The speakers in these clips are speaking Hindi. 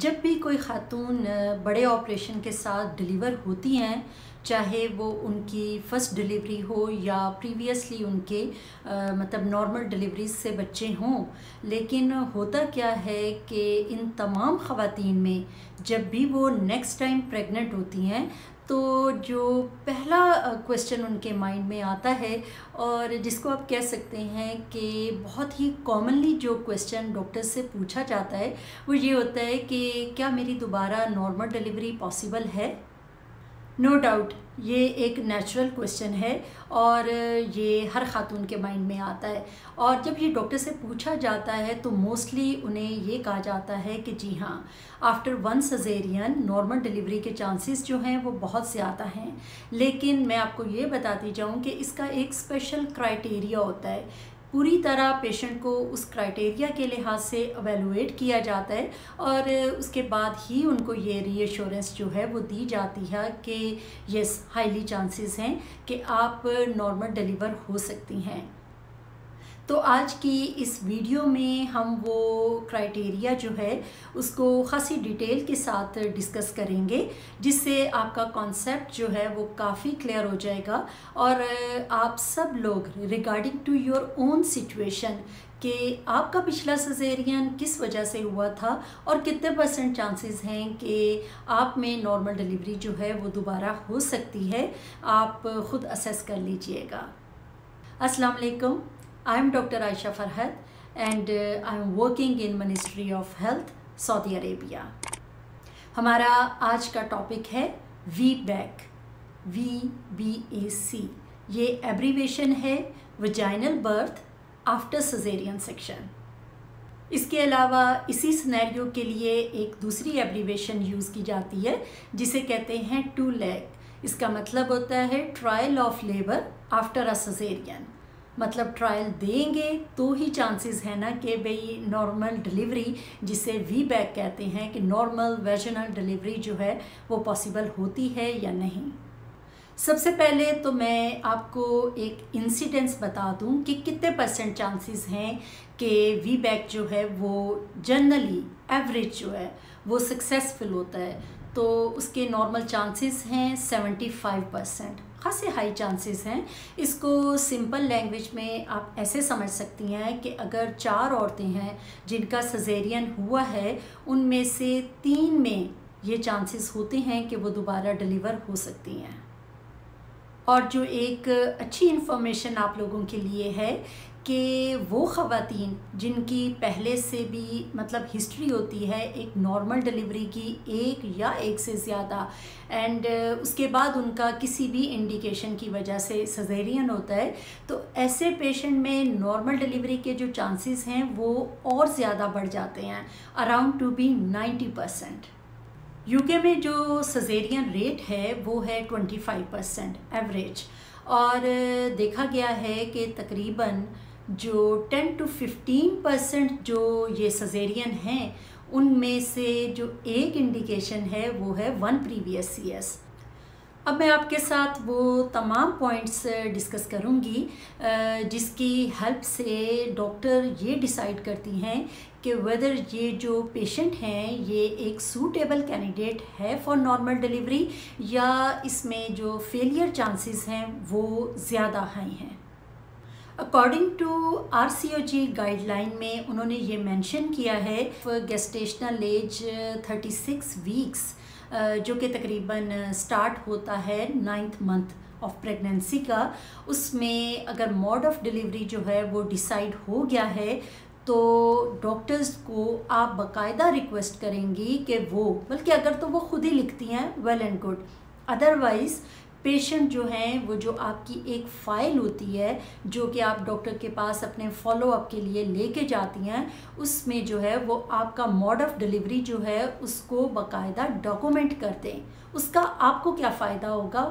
जब भी कोई ख़ातून बड़े ऑपरेशन के साथ डिलीवर होती हैं, चाहे वो उनकी फ़र्स्ट डिलीवरी हो या प्रीवियसली उनके मतलब नॉर्मल डिलीवरीज से बच्चे हों, लेकिन होता क्या है कि इन तमाम ख़वातीन में जब भी वो नेक्स्ट टाइम प्रेग्नेंट होती हैं तो जो पहला क्वेश्चन उनके माइंड में आता है और जिसको आप कह सकते हैं कि बहुत ही कॉमनली जो क्वेश्चन डॉक्टर से पूछा जाता है वो ये होता है कि क्या मेरी दोबारा नॉर्मल डिलीवरी पॉसिबल है। नो डाउट ये एक नेचुरल क्वेश्चन है और ये हर ख़ातून के माइंड में आता है और जब ये डॉक्टर से पूछा जाता है तो मोस्टली उन्हें ये कहा जाता है कि जी हाँ, after one caesarean normal delivery के चांसेस जो हैं वो बहुत ज़्यादा हैं। लेकिन मैं आपको ये बताती जाऊँ कि इसका एक स्पेशल क्राइटेरिया होता है। पूरी तरह पेशेंट को उस क्राइटेरिया के लिहाज से एवेलुएट किया जाता है और उसके बाद ही उनको ये रीअश्योरेंस जो है वो दी जाती है कि यस, हाईली चांसेस हैं कि आप नॉर्मल डिलीवर हो सकती हैं। तो आज की इस वीडियो में हम वो क्राइटेरिया जो है उसको ख़ासी डिटेल के साथ डिस्कस करेंगे, जिससे आपका कॉन्सेप्ट जो है वो काफ़ी क्लियर हो जाएगा और आप सब लोग regarding to your own situation कि आपका पिछला सजेरियन किस वजह से हुआ था और कितने % चांसेस हैं कि आप में नॉर्मल डिलीवरी जो है वो दोबारा हो सकती है, आप ख़ुद असेस कर लीजिएगा। अस्सलाम वालेकुम, I am Dr. Aisha Farhad and I am working in Ministry of Health, Saudi Arabia. हमारा आज का टॉपिक है VBAC, VBAC। ये एब्रीवेशन है vaginal birth after caesarean section. इसके अलावा इसी सिनेरियो के लिए एक दूसरी एब्रीवेशन यूज़ की जाती है जिसे कहते हैं टू लैग। इसका मतलब होता है trial of labour after a caesarean. मतलब ट्रायल देंगे तो ही चांसेस है ना कि भाई नॉर्मल डिलीवरी, जिसे VBAC कहते हैं, कि नॉर्मल वेजिनल डिलीवरी जो है वो पॉसिबल होती है या नहीं। सबसे पहले तो मैं आपको एक इंसिडेंस बता दूं कि कितने % चांसेस हैं कि VBAC जो है वो जनरली एवरेज जो है वो सक्सेसफुल होता है। तो उसके नॉर्मल चांसेस हैं 75%, खासे हाई चांसेस हैं। इसको सिंपल लैंग्वेज में आप ऐसे समझ सकती हैं कि अगर 4 औरतें हैं जिनका सजेरियन हुआ है, उनमें से 3 में ये चांसेस होते हैं कि वो दोबारा डिलीवर हो सकती हैं। और जो एक अच्छी इन्फॉर्मेशन आप लोगों के लिए है कि वो ख़वातीन जिनकी पहले से भी मतलब हिस्ट्री होती है एक नॉर्मल डिलीवरी की, एक या एक से ज़्यादा, एंड उसके बाद उनका किसी भी इंडिकेशन की वजह से सजेरियन होता है, तो ऐसे पेशेंट में नॉर्मल डिलीवरी के जो चांसेस हैं वो और ज़्यादा बढ़ जाते हैं, अराउंड टू बी 90%। यूके में जो सजेरियन रेट है वो है 25% एवरेज, और देखा गया है कि तकरीबन जो 10 to 15% जो ये सजेरियन हैं उनमें से जो एक इंडिकेशन है वो है 1 प्रीवियस CS। अब मैं आपके साथ वो तमाम पॉइंट्स डिस्कस करूंगी जिसकी हेल्प से डॉक्टर ये डिसाइड करती हैं कि वेदर ये जो पेशेंट हैं ये एक सूटेबल कैंडिडेट है फॉर नॉर्मल डिलीवरी या इसमें जो फेलियर चांसेस हैं वो ज़्यादा हाई हैं। अकॉर्डिंग टू RCOG गाइडलाइन में उन्होंने ये मेंशन किया है गेस्टेशनल एज 36 वीक्स जो कि तकरीबन स्टार्ट होता है 9th मंथ ऑफ प्रेगनेंसी का, उसमें अगर मोड ऑफ डिलीवरी जो है वो डिसाइड हो गया है तो डॉक्टर्स को आप बाकायदा रिक्वेस्ट करेंगी कि वो, बल्कि अगर तो वो खुद ही लिखती हैं well and good, otherwise patient जो हैं वो जो आपकी एक फ़ाइल होती है जो कि आप डॉक्टर के पास अपने फॉलोअप के लिए लेके जाती हैं, उसमें जो है वो आपका मोड ऑफ डिलीवरी जो है उसको बाकायदा डॉक्यूमेंट कर दें। उसका आपको क्या फ़ायदा होगा,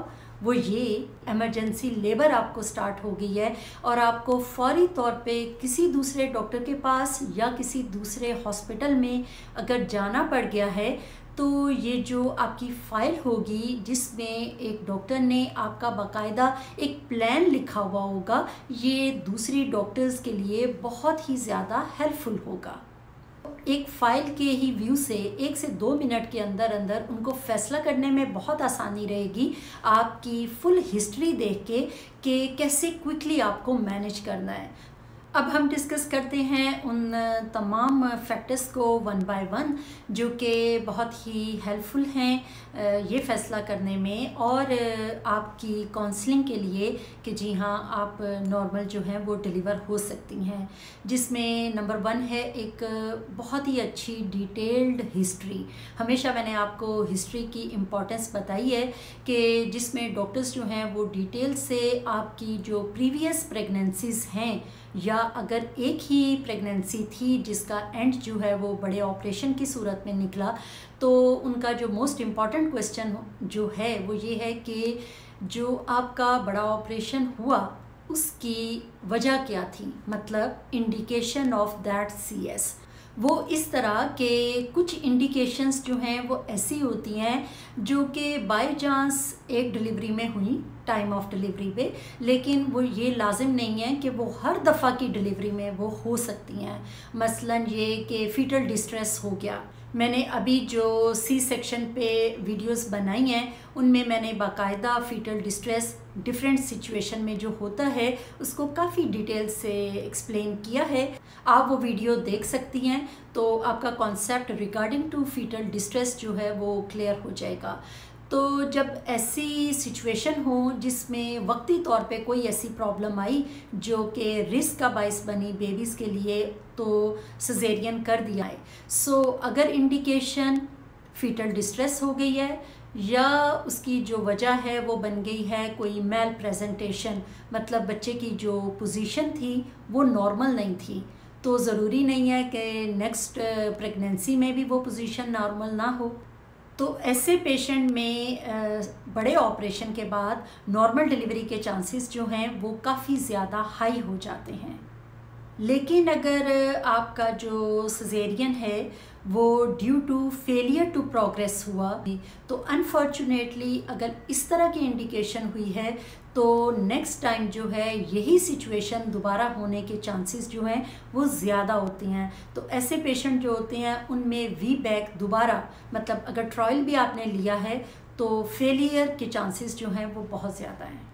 वो ये इमरजेंसी लेबर आपको स्टार्ट हो गई है और आपको फौरी तौर पे किसी दूसरे डॉक्टर के पास या किसी दूसरे हॉस्पिटल में अगर जाना पड़ गया है तो ये जो आपकी फ़ाइल होगी जिसमें एक डॉक्टर ने आपका बाकायदा एक प्लान लिखा हुआ होगा, ये दूसरी डॉक्टर्स के लिए बहुत ही ज़्यादा हेल्पफुल होगा। एक फ़ाइल के ही व्यू से 1 से 2 मिनट के अंदर अंदर उनको फैसला करने में बहुत आसानी रहेगी आपकी फुल हिस्ट्री देख के कि कैसे क्विकली आपको मैनेज करना है। अब हम डिस्कस करते हैं उन तमाम फैक्टर्स को वन बाय वन जो कि बहुत ही हेल्पफुल हैं ये फ़ैसला करने में और आपकी काउंसलिंग के लिए कि जी हाँ आप नॉर्मल जो है वो डिलीवर हो सकती हैं। जिसमें नंबर 1 है एक बहुत ही अच्छी डिटेल्ड हिस्ट्री। हमेशा मैंने आपको हिस्ट्री की इम्पोर्टेंस बताई है कि जिसमें डॉक्टर्स जो हैं वो डिटेल से आपकी जो प्रीवियस प्रेगनेंसीज़ हैं या अगर एक ही प्रेगनेंसी थी जिसका एंड जो है वो बड़े ऑपरेशन की सूरत में निकला, तो उनका जो मोस्ट इम्पॉर्टेंट क्वेश्चन जो है वो ये है कि जो आपका बड़ा ऑपरेशन हुआ उसकी वजह क्या थी, मतलब इंडिकेशन ऑफ दैट CS। वो इस तरह के कुछ इंडिकेशंस जो हैं वो ऐसी होती हैं जो कि बाय चांस एक डिलीवरी में हुई टाइम ऑफ डिलीवरी पे, लेकिन वो ये लाजिम नहीं है कि वो हर दफ़ा की डिलीवरी में वो हो सकती हैं। मसलन ये कि फीटल डिस्ट्रेस हो गया। मैंने अभी जो C सेक्शन पे वीडियोस बनाई हैं उनमें मैंने बाकायदा फीटल डिस्ट्रेस डिफरेंट सिचुएशन में जो होता है उसको काफ़ी डिटेल से एक्सप्लेन किया है। आप वो वीडियो देख सकती हैं तो आपका concept regarding to fetal distress जो है वो क्लियर हो जाएगा। तो जब ऐसी सिचुएशन हो जिसमें वक्ती तौर पे कोई ऐसी प्रॉब्लम आई जो कि रिस्क का बाइस बनी बेबीज़ के लिए, तो सिजेरियन कर दिया है। सो अगर इंडिकेशन फीटल डिस्ट्रेस हो गई है या उसकी जो वजह है वो बन गई है कोई मेल प्रेजेंटेशन, मतलब बच्चे की जो पोजीशन थी वो नॉर्मल नहीं थी, तो ज़रूरी नहीं है कि नेक्स्ट प्रेगनेंसी में भी वो पोजीशन नॉर्मल ना हो। तो ऐसे पेशेंट में बड़े ऑपरेशन के बाद नॉर्मल डिलीवरी के चांसेस जो हैं वो काफ़ी ज़्यादा हाई हो जाते हैं। लेकिन अगर आपका जो सिजेरियन है वो due to failure to progress हुआ, तो अनफॉर्चुनेटली अगर इस तरह की इंडिकेशन हुई है तो नेक्स्ट टाइम जो है यही सिचुएशन दोबारा होने के चांसेस जो हैं वो ज़्यादा होती हैं। तो ऐसे पेशेंट जो होते हैं उनमें VBAC दोबारा, मतलब अगर ट्रायल भी आपने लिया है तो फेलियर के चांसेस जो हैं वो बहुत ज़्यादा हैं।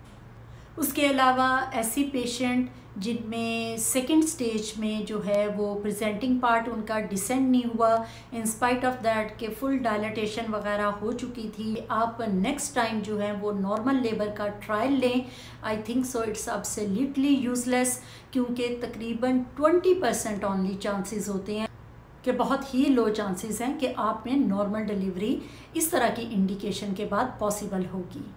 उसके अलावा ऐसी पेशेंट जिनमें सेकंड स्टेज में जो है वो प्रेजेंटिंग पार्ट उनका डिसेंड नहीं हुआ, इन स्पाइट ऑफ दैट के फुल डायलेटेशन वगैरह हो चुकी थी, आप नेक्स्ट टाइम जो है वो नॉर्मल लेबर का ट्रायल लें। I think so it's absolutely useless, क्योंकि तकरीबन 20% ओनली चांसेस होते हैं कि बहुत ही लो चांसेस हैं कि आप में नॉर्मल डिलीवरी इस तरह की इंडिकेशन के बाद पॉसिबल होगी।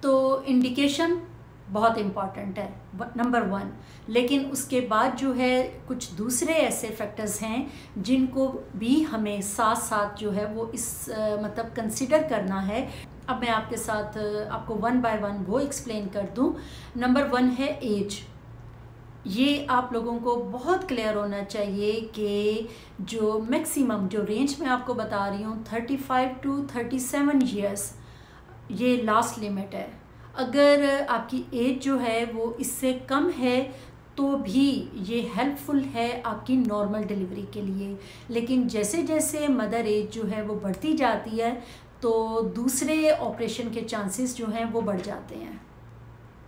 तो इंडिकेशन बहुत इम्पॉर्टेंट है नंबर 1, लेकिन उसके बाद जो है कुछ दूसरे ऐसे फैक्टर्स हैं जिनको भी हमें साथ साथ जो है वो इस मतलब कंसिडर करना है। अब मैं आपके साथ आपको 1 बाय 1 वो एक्सप्लेन कर दूं। नंबर 1 है एज। ये आप लोगों को बहुत क्लियर होना चाहिए कि जो मैक्सिमम जो रेंज में आपको बता रही हूँ 35 to 37 ईयर्स ये लास्ट लिमिट है। अगर आपकी एज जो है वो इससे कम है तो भी ये हेल्पफुल है आपकी नॉर्मल डिलीवरी के लिए, लेकिन जैसे जैसे मदर एज जो है वो बढ़ती जाती है तो दूसरे ऑपरेशन के चांसेस जो हैं वो बढ़ जाते हैं।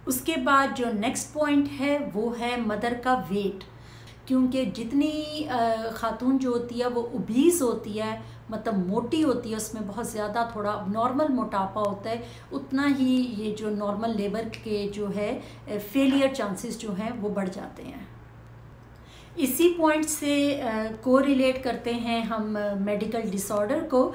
उसके बाद जो नेक्स्ट पॉइंट है वो है मदर का वेट, क्योंकि जितनी खातून जो होती है वो ओबीज होती है, मतलब मोटी होती है, उसमें बहुत ज़्यादा थोड़ा नॉर्मल मोटापा होता है, उतना ही ये जो नॉर्मल लेबर के जो है फेलियर चांसेस जो हैं वो बढ़ जाते हैं। इसी पॉइंट से कोरिलेट करते हैं हम मेडिकल डिसऑर्डर को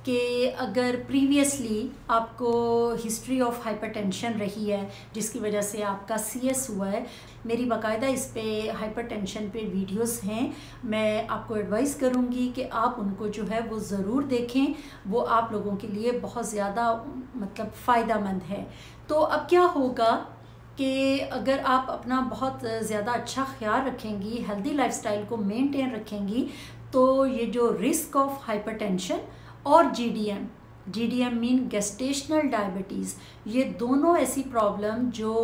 कि अगर प्रीवियसली आपको हिस्ट्री ऑफ हाइपरटेंशन रही है जिसकी वजह से आपका CS हुआ है, मेरी बाकायदा इस पे हाइपरटेंशन पे वीडियोस हैं, मैं आपको एडवाइस करूँगी कि आप उनको जो है वो ज़रूर देखें, वो आप लोगों के लिए बहुत ज़्यादा मतलब फ़ायदेमंद है। तो अब क्या होगा कि अगर आप अपना बहुत ज़्यादा अच्छा ख्याल रखेंगी, हेल्दी लाइफस्टाइल को मेंटेन रखेंगी, तो ये जो रिस्क ऑफ हाइपरटेंशन और GDM GDM mean gestational diabetes, ये दोनों ऐसी प्रॉब्लम जो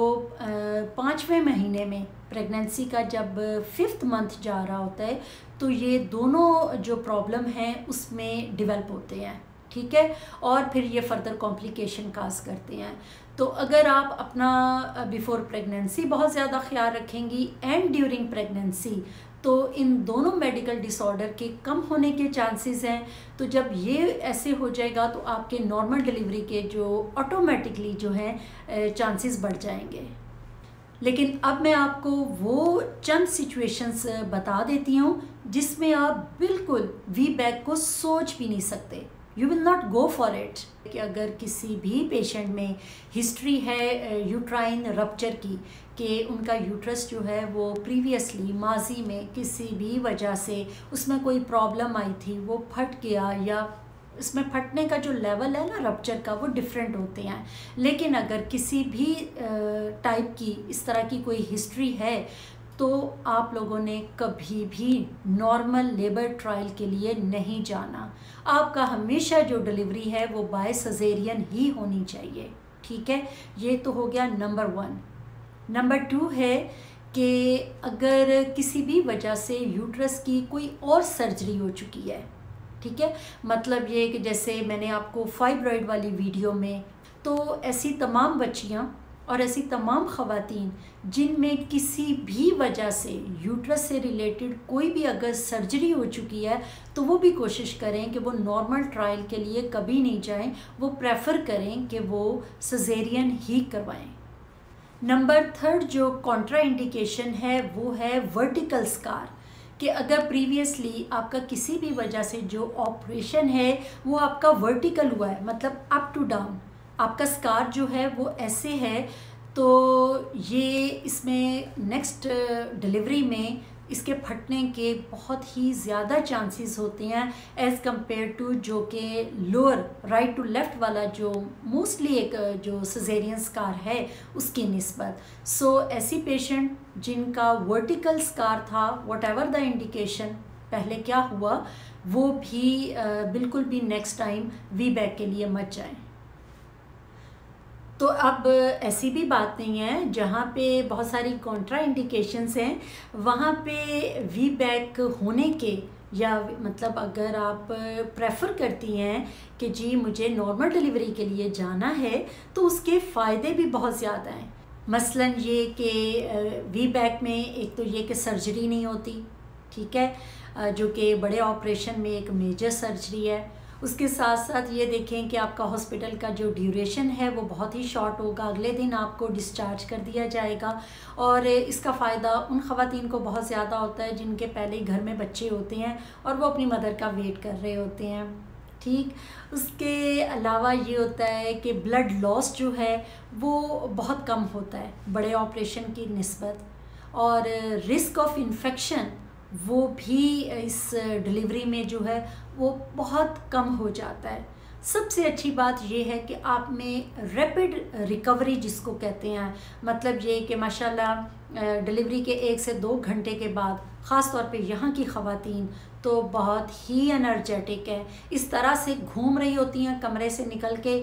5वें महीने में प्रेगनेंसी का जब 5th मंथ जा रहा होता है तो ये दोनों जो प्रॉब्लम हैं उसमें डेवलप होते हैं, ठीक है, और फिर ये फर्दर कॉम्प्लिकेशन काज करते हैं। तो अगर आप अपना बिफोर प्रेगनेंसी बहुत ज़्यादा ख्याल रखेंगी एंड ड्यूरिंग प्रेगनेंसी तो इन दोनों मेडिकल डिसऑर्डर के कम होने के चांसेस हैं। तो जब ये ऐसे हो जाएगा तो आपके नॉर्मल डिलीवरी के जो ऑटोमेटिकली जो हैं चांसेस बढ़ जाएंगे। लेकिन अब मैं आपको वो चंद सिचुएशंस बता देती हूँ जिसमें आप बिल्कुल VBAC को सोच भी नहीं सकते, you will not go for it. कि अगर किसी भी पेशेंट में हिस्ट्री है यूट्राइन रप्चर की, कि उनका यूट्रस जो है वो प्रीवियसली माजी में किसी भी वजह से उसमें कोई प्रॉब्लम आई थी, वो फट गया, या इसमें फटने का जो लेवल है ना रप्चर का वो डिफरेंट होते हैं। लेकिन अगर किसी भी टाइप की इस तरह की कोई हिस्ट्री है तो आप लोगों ने कभी भी नॉर्मल लेबर ट्रायल के लिए नहीं जाना। आपका हमेशा जो डिलीवरी है वो बाय सजेरियन ही होनी चाहिए, ठीक है। ये तो हो गया नंबर 1। नंबर 2 है कि अगर किसी भी वजह से यूट्रस की कोई और सर्जरी हो चुकी है, ठीक है, मतलब ये कि जैसे मैंने आपको फाइब्रॉइड वाली वीडियो में, तो ऐसी तमाम बच्चियां और ऐसी तमाम ख़वातीन जिनमें किसी भी वजह से यूट्रस से रिलेटेड कोई भी अगर सर्जरी हो चुकी है तो वो भी कोशिश करें कि वो नॉर्मल ट्रायल के लिए कभी नहीं जाएं, वो प्रेफर करें कि वो सजेरियन ही करवाएं। नंबर 3 जो कॉन्ट्रा इंडिकेशन है वो है वर्टिकल स्कार, कि अगर प्रीवियसली आपका किसी भी वजह से जो ऑपरेशन है वो आपका वर्टिकल हुआ है, मतलब अप टू डाउन, आपका स्कार जो है वो ऐसे है, तो ये इसमें नेक्स्ट डिलीवरी में इसके फटने के बहुत ही ज़्यादा चांसेस होते हैं एज़ कंपेयर टू जो कि लोअर राइट टू लेफ़्ट वाला जो मोस्टली एक जो सजेरियन स्कार है उसकी निस्बत। सो ऐसी पेशेंट जिनका वर्टिकल स्कार था, वट एवर द इंडिकेशन पहले क्या हुआ, वो भी बिल्कुल भी नेक्स्ट टाइम VBAC के लिए मत जाएं। तो अब ऐसी भी बात नहीं है जहाँ पे बहुत सारी कॉन्ट्रा इंडिकेशंस हैं, वहाँ पे VBAC होने के, या मतलब अगर आप प्रेफर करती हैं कि जी मुझे नॉर्मल डिलीवरी के लिए जाना है तो उसके फ़ायदे भी बहुत ज़्यादा हैं। मसलन ये कि VBAC में एक तो ये कि सर्जरी नहीं होती, ठीक है, जो कि बड़े ऑपरेशन में एक मेजर सर्जरी है। उसके साथ साथ ये देखें कि आपका हॉस्पिटल का जो ड्यूरेशन है वो बहुत ही शॉर्ट होगा, अगले दिन आपको डिस्चार्ज कर दिया जाएगा। और इसका फ़ायदा उन ख़वातीन को बहुत ज़्यादा होता है जिनके पहले ही घर में बच्चे होते हैं और वो अपनी मदर का वेट कर रहे होते हैं, ठीक। उसके अलावा ये होता है कि ब्लड लॉस जो है वो बहुत कम होता है बड़े ऑपरेशन की निस्बत, और रिस्क ऑफ इन्फेक्शन वो भी इस डिलीवरी में जो है वो बहुत कम हो जाता है। सबसे अच्छी बात ये है कि आप में रैपिड रिकवरी जिसको कहते हैं, मतलब ये कि माशाल्लाह डिलीवरी के 1 से 2 घंटे के बाद ख़ास तौर पे यहाँ की ख़वातीन तो बहुत ही एनर्जेटिक है, इस तरह से घूम रही होती हैं कमरे से निकल के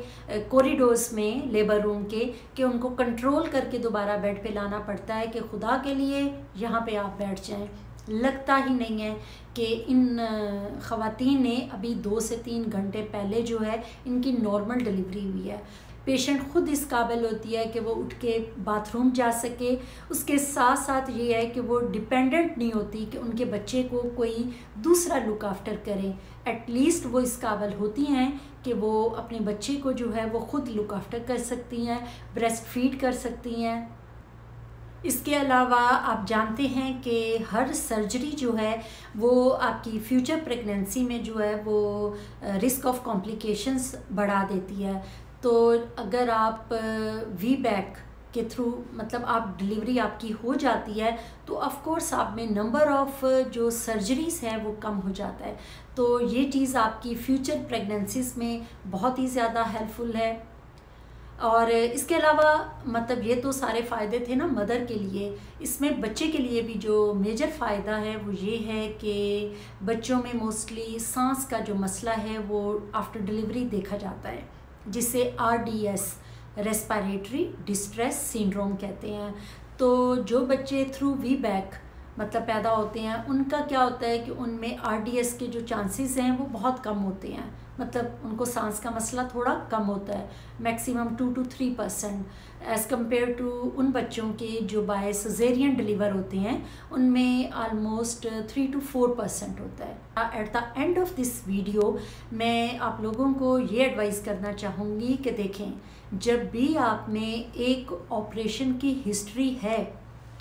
कॉरिडोर्स में लेबर रूम के, कि उनको कंट्रोल करके दोबारा बेड पे लाना पड़ता है कि खुदा के लिए यहाँ पे आप बैठ जाएं। लगता ही नहीं है कि इन ख़वातीन ने अभी 2 से 3 घंटे पहले जो है इनकी नॉर्मल डिलीवरी हुई है। पेशेंट ख़ुद इस काबिल होती है कि वो उठ के बाथरूम जा सके। उसके साथ साथ ये है कि वो डिपेंडेंट नहीं होती कि उनके बच्चे को कोई दूसरा लुक आफ्टर करे। एटलीस्ट वो इस काबिल होती हैं कि वो अपने बच्चे को जो है वो ख़ुद लुक आफ्टर कर सकती हैं, ब्रेस्ट फीड कर सकती हैं। इसके अलावा आप जानते हैं कि हर सर्जरी जो है वो आपकी फ्यूचर प्रेगनेंसी में जो है वो रिस्क ऑफ कॉम्प्लिकेशंस बढ़ा देती है। तो अगर आप VBAC के थ्रू मतलब आप डिलीवरी आपकी हो जाती है तो ऑफ कोर्स आप में नंबर ऑफ़ जो सर्जरीज़ हैं वो कम हो जाता है। तो ये चीज़ आपकी फ्यूचर प्रेगनेंसीज़ में बहुत ही ज़्यादा हेल्पफुल है। और इसके अलावा मतलब ये तो सारे फ़ायदे थे ना मदर के लिए, इसमें बच्चे के लिए भी जो मेजर फ़ायदा है वो ये है कि बच्चों में मोस्टली सांस का जो मसला है वो आफ्टर डिलीवरी देखा जाता है, जिसे RDS रेस्पिरेटरी डिस्ट्रेस सिंड्रोम कहते हैं। तो जो बच्चे थ्रू VBAC मतलब पैदा होते हैं उनका क्या होता है कि उनमें RDS के जो चांसेस हैं वो बहुत कम होते हैं, मतलब उनको सांस का मसला थोड़ा कम होता है, maximum 2 to 3% as compare to उन बच्चों के जो बाय सिज़ेरियन डिलीवर होते हैं उनमें ऑलमोस्ट 3 to 4% होता है। At the end of this video मैं आप लोगों को ये एडवाइस करना चाहूँगी कि देखें, जब भी आप में एक ऑपरेशन की हिस्ट्री है,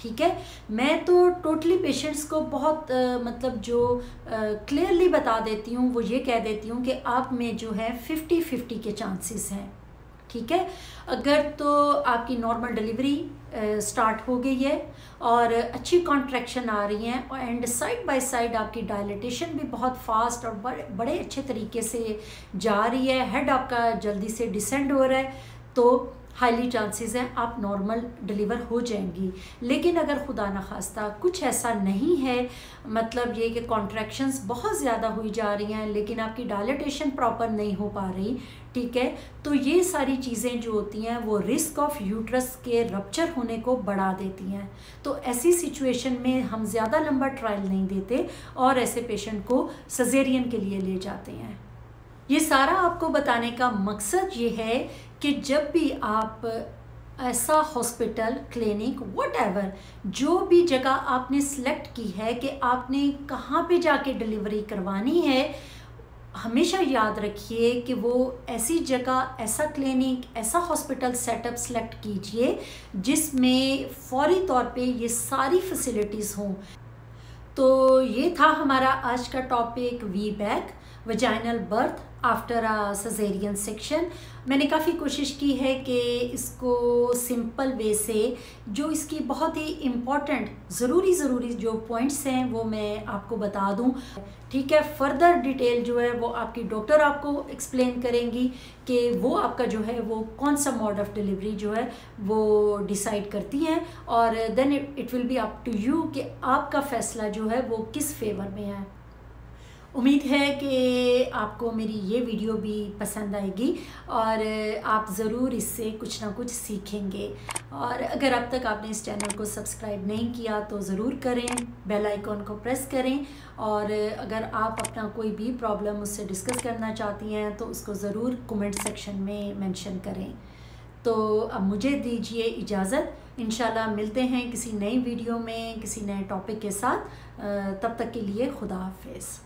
ठीक है, मैं तो टोटली पेशेंट्स को बहुत मतलब जो क्लियरली बता देती हूँ वो ये कह देती हूँ कि आप में जो है 50-50 के चांसेस हैं, ठीक है। अगर तो आपकी नॉर्मल डिलीवरी स्टार्ट हो गई है और अच्छी कॉन्ट्रैक्शन आ रही हैं और एंड साइड बाय साइड आपकी डायलिटेशन भी बहुत फास्ट और बड़े अच्छे तरीके से जा रही है, हेड आपका जल्दी से डिसेंड हो रहा है, तो हाईली चांसेस हैं आप नॉर्मल डिलीवर हो जाएंगी। लेकिन अगर खुदा न खास्ता कुछ ऐसा नहीं है, मतलब ये कि कॉन्ट्रैक्शंस बहुत ज़्यादा हुई जा रही हैं लेकिन आपकी डायलिटेशन प्रॉपर नहीं हो पा रही, ठीक है, तो ये सारी चीज़ें जो होती हैं वो रिस्क ऑफ यूट्रस के रप्चर होने को बढ़ा देती हैं। तो ऐसी सिचुएशन में हम ज़्यादा लंबा ट्रायल नहीं देते और ऐसे पेशेंट को सिज़ेरियन के लिए ले जाते हैं। ये सारा आपको बताने का मकसद ये है कि जब भी आप ऐसा हॉस्पिटल, क्लिनिक, व्हाटएवर जो भी जगह आपने सेलेक्ट की है कि आपने कहाँ पे जाके डिलीवरी करवानी है, हमेशा याद रखिए कि वो ऐसी जगह, ऐसा क्लिनिक, ऐसा हॉस्पिटल सेटअप सेलेक्ट कीजिए जिसमें फौरी तौर पे ये सारी फैसिलिटीज़ हों। तो ये था हमारा आज का topic, VBAC, vaginal birth after a caesarean section. मैंने काफ़ी कोशिश की है कि इसको सिंपल वे से, जो इसकी बहुत ही इम्पॉर्टेंट ज़रूरी जो पॉइंट्स हैं वो मैं आपको बता दूं, ठीक है। फर्दर डिटेल जो है वो आपकी डॉक्टर आपको एक्सप्लेन करेंगी कि वो आपका जो है वो कौन सा मोड ऑफ डिलीवरी जो है वो डिसाइड करती हैं, और then it will be up to you कि आपका फ़ैसला जो है वो किस फेवर में है। उम्मीद है कि आपको मेरी ये वीडियो भी पसंद आएगी और आप ज़रूर इससे कुछ ना कुछ सीखेंगे। और अगर अब तक आपने इस चैनल को सब्सक्राइब नहीं किया तो ज़रूर करें, बेल आइकॉन को प्रेस करें, और अगर आप अपना कोई भी प्रॉब्लम मुझसे डिस्कस करना चाहती हैं तो उसको ज़रूर कमेंट सेक्शन में मेंशन करें। तो अब मुझे दीजिए इजाज़त, इंशाल्लाह मिलते हैं किसी नई वीडियो में किसी नए टॉपिक के साथ। तब तक के लिए खुदा हाफिज़।